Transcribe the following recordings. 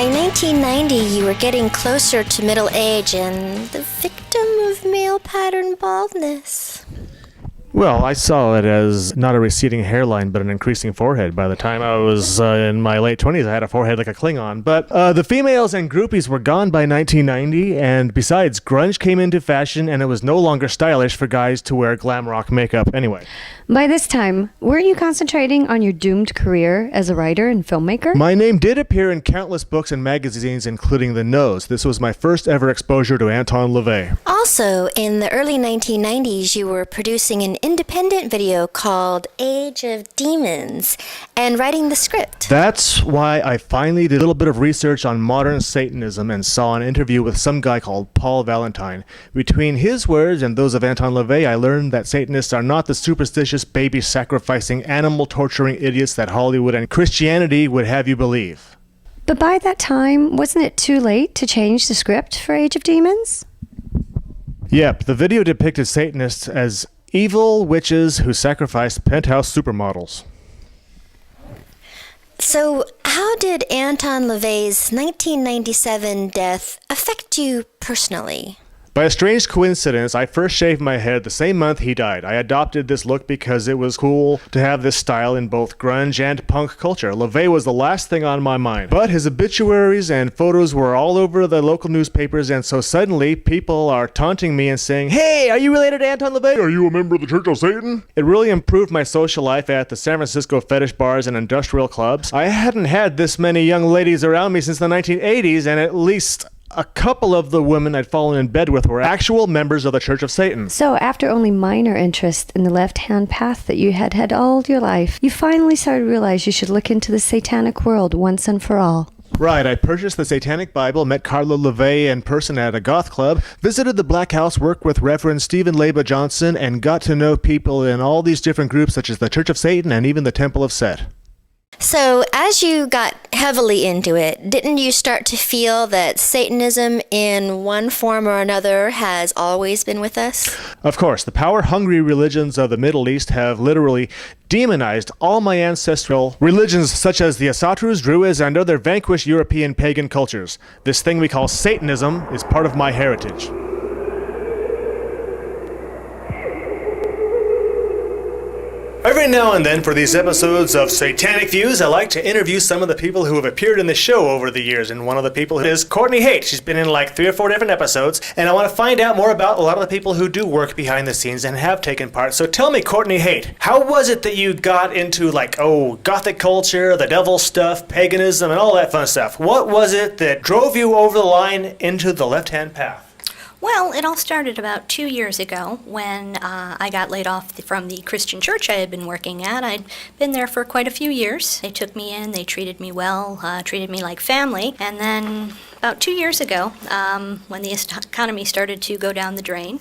By 1990, you were getting closer to middle age and the victim of male pattern baldness. Well, I saw it as not a receding hairline, but an increasing forehead. By the time I was in my late 20s, I had a forehead like a Klingon. But the females and groupies were gone by 1990, and besides, grunge came into fashion, and it was no longer stylish for guys to wear glam rock makeup anyway. By this time, weren't you concentrating on your doomed career as a writer and filmmaker? My name did appear in countless books and magazines, including The Nose. This was my first ever exposure to Anton LaVey. Also, in the early 1990s, you were producing an independent video called Age of Demons and writing the script. That's why I finally did a little bit of research on modern Satanism and saw an interview with some guy called Paul Valentine. Between his words and those of Anton LaVey, I learned that Satanists are not the superstitious, baby-sacrificing, animal-torturing idiots that Hollywood and Christianity would have you believe. But by that time, wasn't it too late to change the script for Age of Demons? Yep, the video depicted Satanists as evil witches who sacrificed penthouse supermodels. So, how did Anton LaVey's 1997 death affect you personally? By a strange coincidence, I first shaved my head the same month he died. I adopted this look because it was cool to have this style in both grunge and punk culture. LaVey was the last thing on my mind. But his obituaries and photos were all over the local newspapers, and so suddenly people are taunting me and saying, "Hey, are you related to Anton LaVey? Are you a member of the Church of Satan?" It really improved my social life at the San Francisco fetish bars and industrial clubs. I hadn't had this many young ladies around me since the 1980s, and at least a couple of the women I'd fallen in bed with were actual members of the Church of Satan. So after only minor interest in the left-hand path that you had had all your life, you finally started to realize you should look into the satanic world once and for all. Right, I purchased the Satanic Bible, met Carla LaVey in person at a goth club, visited the Black House, worked with Reverend Stephen Leba Johnson, and got to know people in all these different groups such as the Church of Satan and even the Temple of Set. So, as you got heavily into it, didn't you start to feel that Satanism in one form or another has always been with us? Of course, the power-hungry religions of the Middle East have literally demonized all my ancestral religions such as the Asatrus, Druids, and other vanquished European pagan cultures. This thing we call Satanism is part of my heritage. Every now and then for these episodes of Satanic Views, I like to interview some of the people who have appeared in the show over the years, and one of the people is Courtney Hate. She's been in like 3 or 4 different episodes, and I want to find out more about a lot of the people who do work behind the scenes and have taken part. So tell me, Courtney Hate, how was it that you got into gothic culture, the devil stuff, paganism, and all that fun stuff? What was it that drove you over the line into the left-hand path? Well, it all started about 2 years ago when I got laid off from the Christian church I had been working at. I'd been there for quite a few years. They took me in, they treated me well, treated me like family. And then about 2 years ago, when the economy started to go down the drain,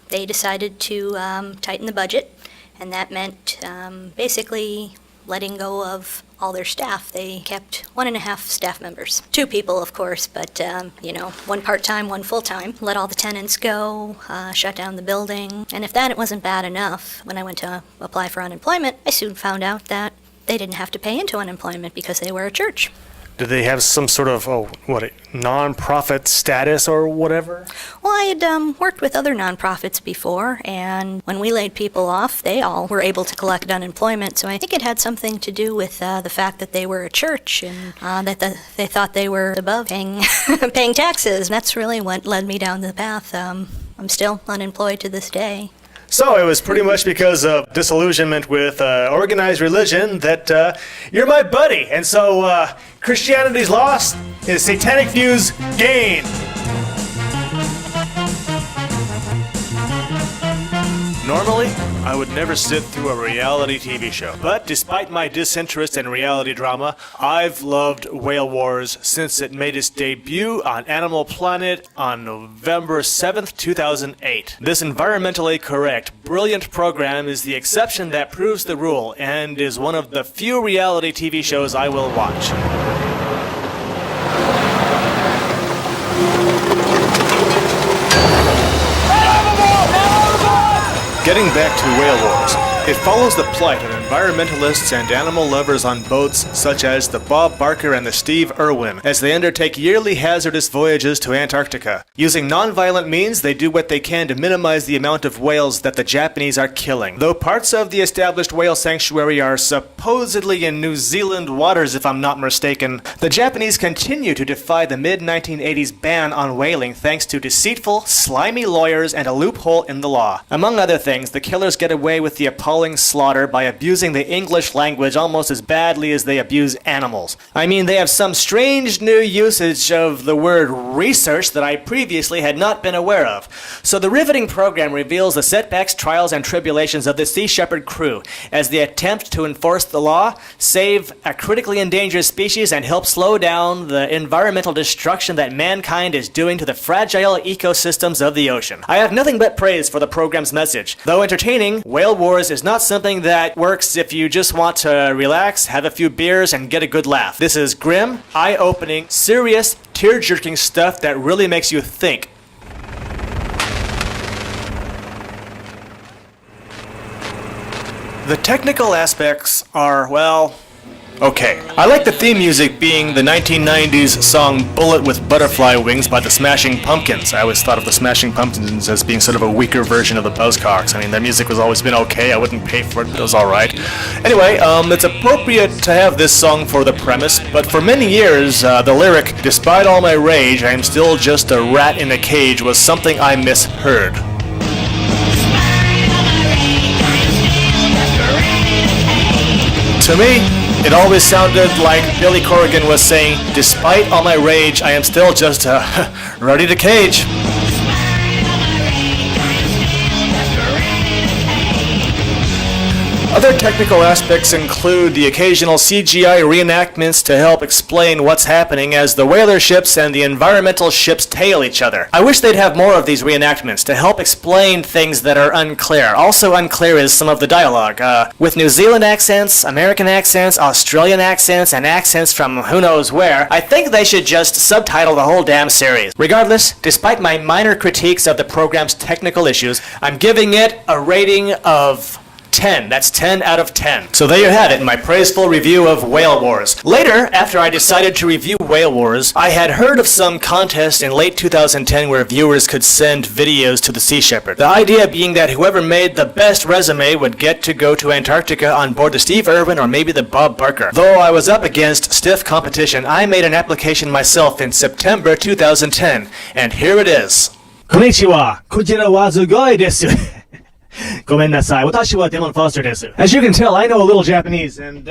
they decided to tighten the budget, and that meant basically letting go of all their staff. They kept 1.5 staff members. 2 people, of course, but, 1 part-time, 1 full-time. Let all the tenants go, shut down the building. And if that wasn't bad enough, when I went to apply for unemployment, I soon found out that they didn't have to pay into unemployment because they were a church. Did they have some sort of, non-profit status or whatever? Well, I had worked with other nonprofits before, and when we laid people off, they all were able to collect unemployment. So I think it had something to do with the fact that they were a church and that they thought they were above paying, paying taxes. And that's really what led me down the path. I'm still unemployed to this day. So it was pretty much because of disillusionment with organized religion that you're my buddy. And so Christianity's lost, his Satanic Views gain. Normally, I would never sit through a reality TV show. But despite my disinterest in reality drama, I've loved Whale Wars since it made its debut on Animal Planet on November 7th, 2008. This environmentally correct, brilliant program is the exception that proves the rule and is one of the few reality TV shows I will watch. Getting back to Whale Wars, it follows the plight of environmentalists and animal lovers on boats such as the Bob Barker and the Steve Irwin as they undertake yearly hazardous voyages to Antarctica. Using non-violent means, they do what they can to minimize the amount of whales that the Japanese are killing. Though parts of the established whale sanctuary are supposedly in New Zealand waters, if I'm not mistaken, the Japanese continue to defy the mid-1980s ban on whaling thanks to deceitful, slimy lawyers and a loophole in the law. Among other things, the killers get away with the appalling slaughter by abusing the English language almost as badly as they abuse animals. I mean, they have some strange new usage of the word research that I previously had not been aware of. So the riveting program reveals the setbacks, trials, and tribulations of the Sea Shepherd crew as they attempt to enforce the law, save a critically endangered species, and help slow down the environmental destruction that mankind is doing to the fragile ecosystems of the ocean. I have nothing but praise for the program's message. Though entertaining, Whale Wars is not something that works if you just want to relax, have a few beers, and get a good laugh. This is grim, eye-opening, serious, tear-jerking stuff that really makes you think. The technical aspects are, well, okay. I like the theme music being the 1990s song Bullet with Butterfly Wings by the Smashing Pumpkins. I always thought of the Smashing Pumpkins as being sort of a weaker version of the Buzzcocks. I mean, their music has always been okay. I wouldn't pay for it, but it was alright. Anyway, it's appropriate to have this song for the premise, but for many years, the lyric, "Despite all my rage, I am still just a rat in a cage," was something I misheard. To me, it always sounded like Billy Corrigan was saying, "Despite all my rage, I am still just ready to cage." Other technical aspects include the occasional CGI reenactments to help explain what's happening as the whaler ships and the environmental ships tail each other. I wish they'd have more of these reenactments to help explain things that are unclear. Also unclear is some of the dialogue, with New Zealand accents, American accents, Australian accents, and accents from who knows where. I think they should just subtitle the whole damn series. Regardless, despite my minor critiques of the program's technical issues, I'm giving it a rating of 10. That's 10 out of 10. So there you have it, my praiseful review of Whale Wars. Later, after I decided to review Whale Wars, I had heard of some contest in late 2010 where viewers could send videos to the Sea Shepherd. The idea being that whoever made the best resume would get to go to Antarctica on board the Steve Irwin or maybe the Bob Barker. Though I was up against stiff competition, I made an application myself in September 2010, and here it is. Konnichiwa, kujira wa sugoi desu. ごめんなさい。私はDamon Foster です。As you can tell, I know a little Japanese, and,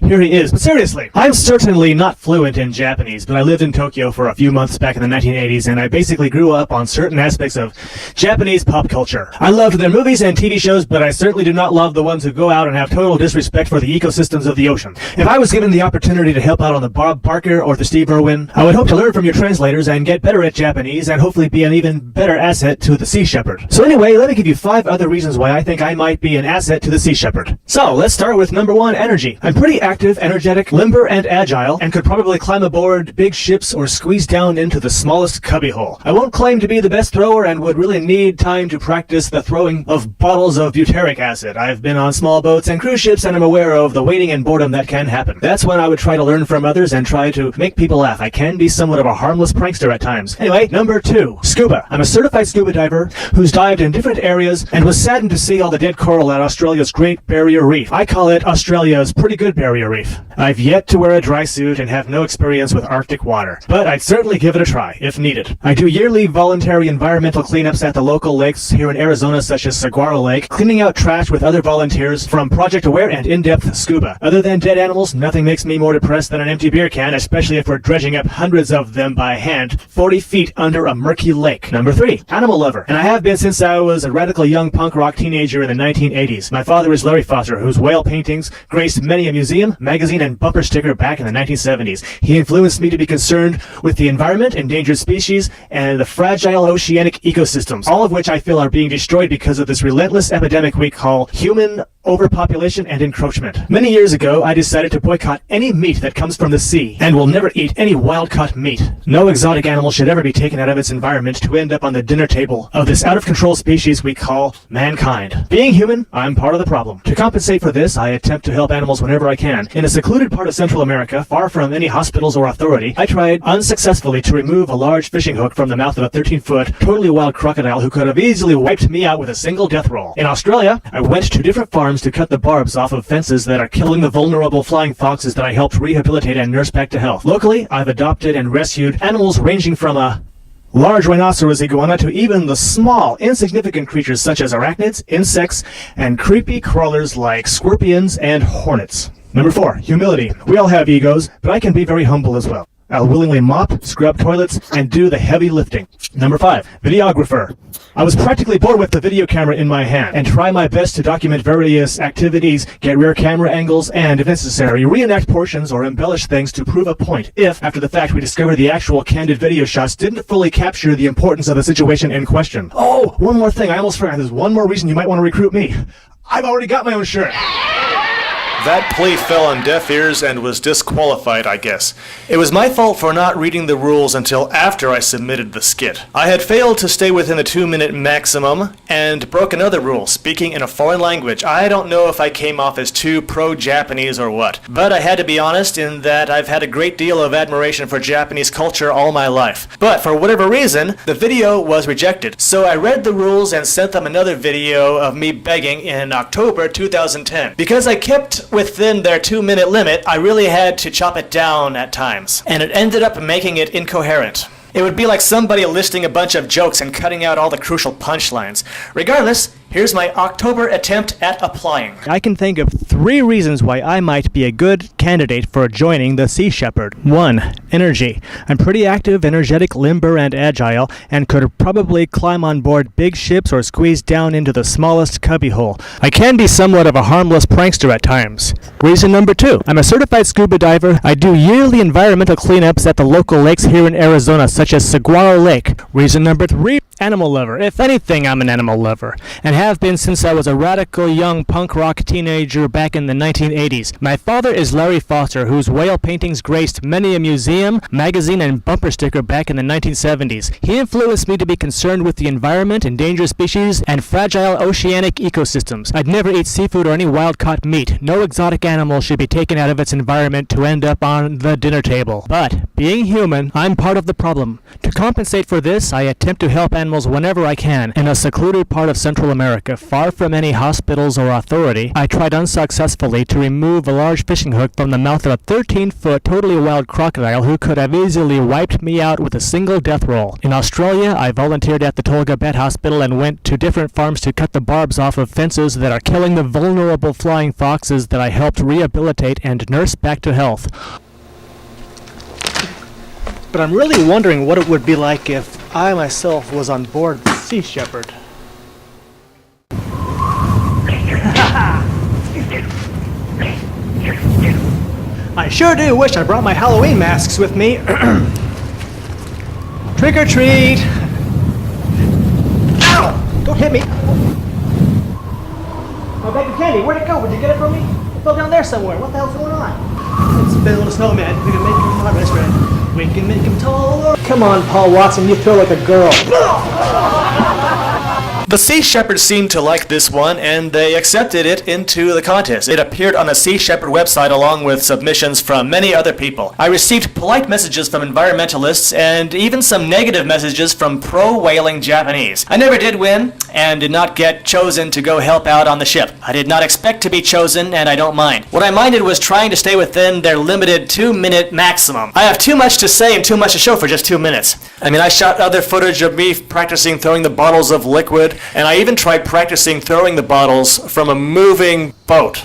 here he is. But seriously, I'm certainly not fluent in Japanese, but I lived in Tokyo for a few months back in the 1980s, and I basically grew up on certain aspects of Japanese pop culture. I loved their movies and TV shows, but I certainly do not love the ones who go out and have total disrespect for the ecosystems of the ocean. If I was given the opportunity to help out on the Bob Barker or the Steve Irwin, I would hope to learn from your translators and get better at Japanese and hopefully be an even better asset to the Sea Shepherd. So anyway, let me give you 5 other reasons why I think I might be an asset to the Sea Shepherd. So, let's start with number 1, energy. I'm pretty active, energetic, limber, and agile, and could probably climb aboard big ships or squeeze down into the smallest cubbyhole. I won't claim to be the best thrower and would really need time to practice the throwing of bottles of butyric acid. I've been on small boats and cruise ships and I'm aware of the waiting and boredom that can happen. That's when I would try to learn from others and try to make people laugh. I can be somewhat of a harmless prankster at times. Anyway, number 2, scuba. I'm a certified scuba diver who's dived in different areas and was saddened to see all the dead coral at Australia's Great Barrier Reef. I call it Australia's pretty good barrier reef. I've yet to wear a dry suit and have no experience with Arctic water, but I'd certainly give it a try, if needed. I do yearly voluntary environmental cleanups at the local lakes here in Arizona, such as Saguaro Lake, cleaning out trash with other volunteers from Project Aware and In-Depth Scuba. Other than dead animals, nothing makes me more depressed than an empty beer can, especially if we're dredging up hundreds of them by hand, 40 feet under a murky lake. Number 3, animal lover. And I have been since I was a radical young punk rock teenager in the 1980s. My father is Larry Foster, whose whale paintings graced many a museum, magazine, and bumper sticker back in the 1970s. He influenced me to be concerned with the environment, endangered species, and the fragile oceanic ecosystems, all of which I feel are being destroyed because of this relentless epidemic we call human overpopulation and encroachment. Many years ago, I decided to boycott any meat that comes from the sea, and will never eat any wild-caught meat. No exotic animal should ever be taken out of its environment to end up on the dinner table of this out-of-control species we call mankind. Being human, I'm part of the problem. To compensate for this, I attempt to help animals whenever I can. In a secluded part of Central America, far from any hospitals or authority, I tried unsuccessfully to remove a large fishing hook from the mouth of a 13-foot, totally wild crocodile who could have easily wiped me out with a single death roll. In Australia, I went to different farms to cut the barbs off of fences that are killing the vulnerable flying foxes that I helped rehabilitate and nurse back to health. Locally, I've adopted and rescued animals ranging from a large rhinoceros iguana to even the small, insignificant creatures such as arachnids, insects, and creepy crawlers like scorpions and hornets. Number 4, humility. We all have egos, but I can be very humble as well. I'll willingly mop, scrub toilets, and do the heavy lifting. Number 5, videographer. I was practically born with the video camera in my hand and try my best to document various activities, get rear camera angles, and, if necessary, reenact portions or embellish things to prove a point if, after the fact, we discover the actual candid video shots didn't fully capture the importance of the situation in question. Oh, one more thing, I almost forgot. There's one more reason you might want to recruit me. I've already got my own shirt. That plea fell on deaf ears and was disqualified, I guess. It was my fault for not reading the rules until after I submitted the skit. I had failed to stay within the 2-minute maximum and broke another rule, speaking in a foreign language. I don't know if I came off as too pro-Japanese or what, but I had to be honest in that I've had a great deal of admiration for Japanese culture all my life. But for whatever reason, the video was rejected. So I read the rules and sent them another video of me begging in October 2010. Because I kept within their 2-minute limit, I really had to chop it down at times, and it ended up making it incoherent. It would be like somebody listing a bunch of jokes and cutting out all the crucial punchlines. Regardless, here's my October attempt at applying. I can think of 3 reasons why I might be a good candidate for joining the Sea Shepherd. 1. Energy. I'm pretty active, energetic, limber, and agile, and could probably climb on board big ships or squeeze down into the smallest cubbyhole. I can be somewhat of a harmless prankster at times. Reason number 2. I'm a certified scuba diver. I do yearly environmental cleanups at the local lakes here in Arizona, such as Saguaro Lake. Reason number 3. Animal lover. If anything, I'm an animal lover, and have been since I was a radical young punk rock teenager back in the 1980s. My father is Larry Foster, whose whale paintings graced many a museum, magazine, and bumper sticker back in the 1970s. He influenced me to be concerned with the environment, endangered species, and fragile oceanic ecosystems. I'd never eat seafood or any wild-caught meat. No exotic animal should be taken out of its environment to end up on the dinner table. But, being human, I'm part of the problem. To compensate for this, I attempt to help animals whenever I can. In a secluded part of Central America, far from any hospitals or authority, I tried unsuccessfully to remove a large fishing hook from the mouth of a 13-foot, totally wild crocodile who could have easily wiped me out with a single death roll. In Australia, I volunteered at the Tolga Vet Hospital and went to different farms to cut the barbs off of fences that are killing the vulnerable flying foxes that I helped rehabilitate and nurse back to health. But I'm really wondering what it would be like if I myself was on board the Sea Shepherd. I sure do wish I brought my Halloween masks with me. Trick or treat! Ow! Don't hit me! My bag of candy, where'd it go? Would you get it from me? It fell down there somewhere. What the hell's going on? It's Bill the Snowman. We can make him progress, Red. We can make him taller. Come on, Paul Watson, you feel like a girl. The Sea Shepherd seemed to like this one, and they accepted it into the contest. It appeared on the Sea Shepherd website along with submissions from many other people. I received polite messages from environmentalists and even some negative messages from pro-whaling Japanese. I never did win and did not get chosen to go help out on the ship. I did not expect to be chosen, and I don't mind. What I minded was trying to stay within their limited 2-minute maximum. I have too much to say and too much to show for just 2 minutes. I mean, I shot other footage of me practicing throwing the bottles of liquid, and I even tried practicing throwing the bottles from a moving boat.